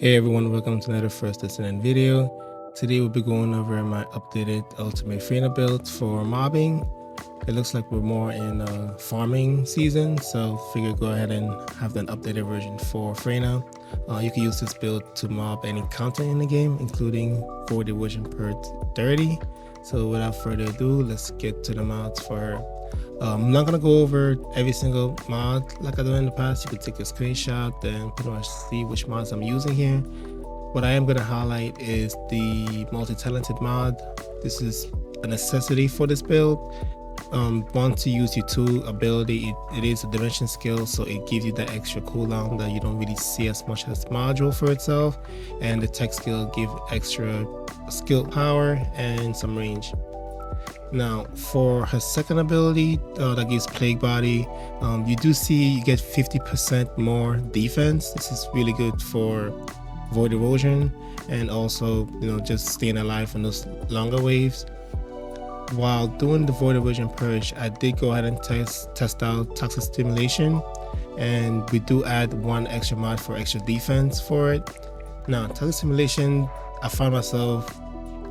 Hey everyone, welcome to another first descendant video. Today we'll be going over my updated ultimate Freyna build for mobbing. It looks like we're more in farming season, so figure go ahead and have an updated version for Freyna. You can use this build to mob any content in the game, including Void Erosion Purge 30. So without further ado, let's get to the mods for her. I'm not gonna go over every single mod like I do in the past. You could take a screenshot and pretty much see which mods I'm using here. What I am gonna highlight is the multi-talented mod. This is a necessity for this build. Once you use your tool ability, it is a dimension skill, so it gives you that extra cooldown that you don't really see as much as module for itself, and the tech skill give extra skill power and some range. Now for her second ability that gives Plague Body, you do see you get 50% more defense. This is really good for Void Erosion and also just staying alive in those longer waves. While doing the Void Erosion Purge, I did go ahead and test out Toxic Stimulation, and we do add one extra mod for extra defense for it. Now Toxic Stimulation, I found myself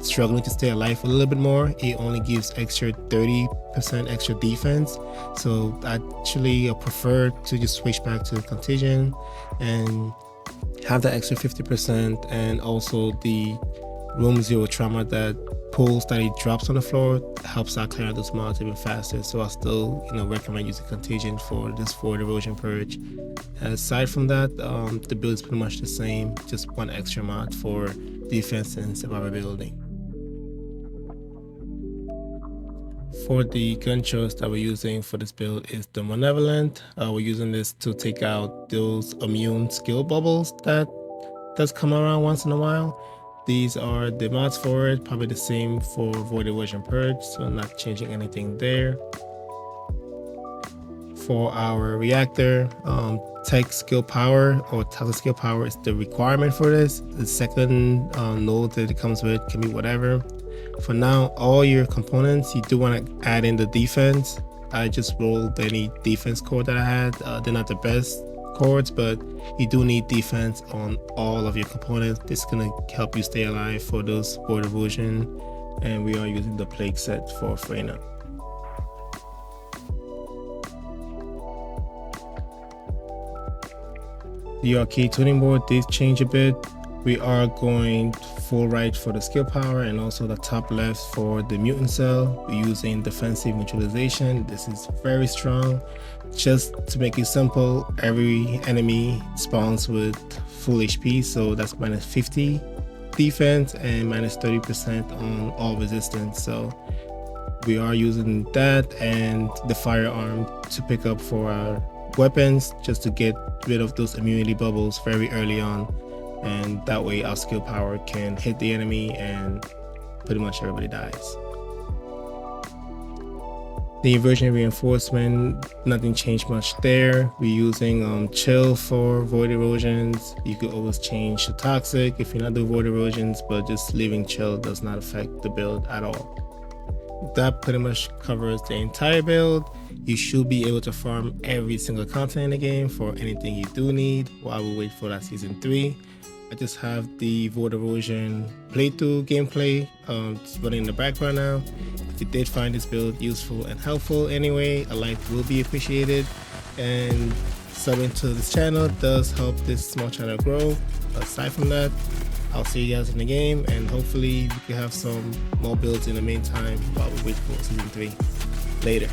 struggling to stay alive a little bit more. It only gives extra 30% extra defense, so actually I prefer to just switch back to Contagion and have that extra 50%, and also the room zero trauma that pulls that it drops on the floor helps out clear out those mods even faster. So I still recommend using Contagion for this Void Erosion Purge. Aside from that, the build is pretty much the same, just one extra mod for defense and survivability. For the gun choice that we're using for this build is the Malevolent. We're using this to take out those immune skill bubbles that does come around once in a while. These are the mods for it, probably the same for Void Erosion Purge, so I'm not changing anything there. For our Reactor, tech skill power or toxic skill power is the requirement for this. The second node that it comes with can be whatever. For now, all your components, you do want to add in the defense. I just rolled any defense cord that I had. They're not the best cords, but you do need defense on all of your components. This is going to help you stay alive for those Void Erosion, and we are using the plague set for Freyna. The Arche Tuning board did change a bit. We are going full right for the skill power, and also the top left for the mutant cell. We're using defensive neutralization. This is very strong. Just to make it simple, every enemy spawns with full HP, so that's minus 50 defense and minus 30% on all resistance. So we are using that and the firearm to pick up for our weapons, just to get rid of those immunity bubbles very early on, and that way our skill power can hit the enemy and pretty much everybody dies. The Inversion Reinforcement, nothing changed much there. We're using chill for void erosions. You could always change to toxic if you're not doing void erosions, but just leaving chill does not affect the build at all. That pretty much covers the entire build. You should be able to farm every single content in the game for anything you do need while we wait for that season 3. I just have the Void Erosion playthrough gameplay running in the background now. If you did find this build useful and helpful anyway, a like will be appreciated, and subbing to this channel does help this small channel grow. Aside from that, I'll see you guys in the game, and hopefully we can have some more builds in the meantime while we wait for season 3. Later.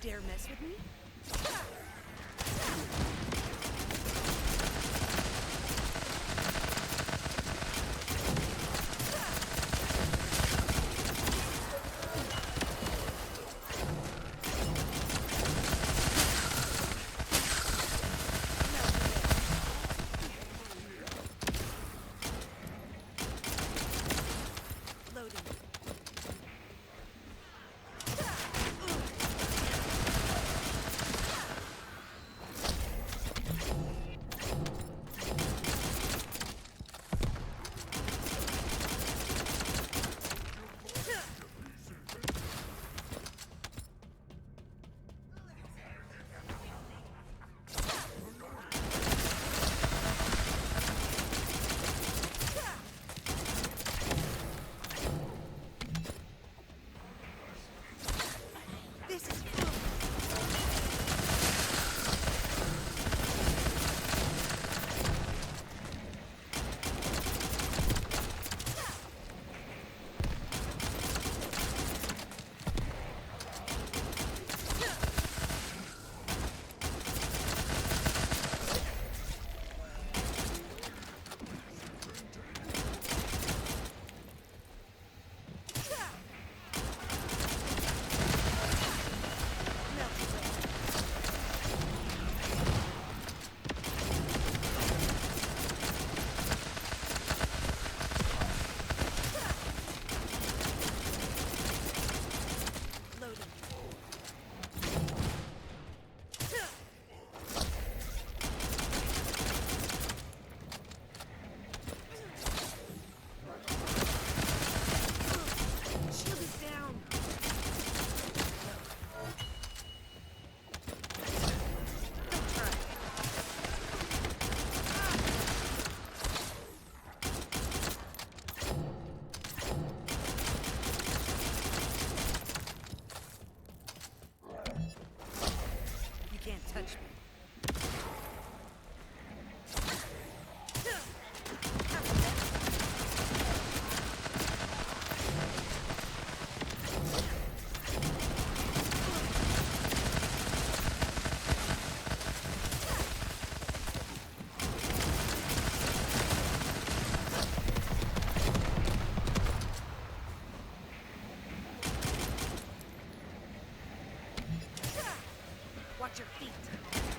dare mess with me? Watch your feet.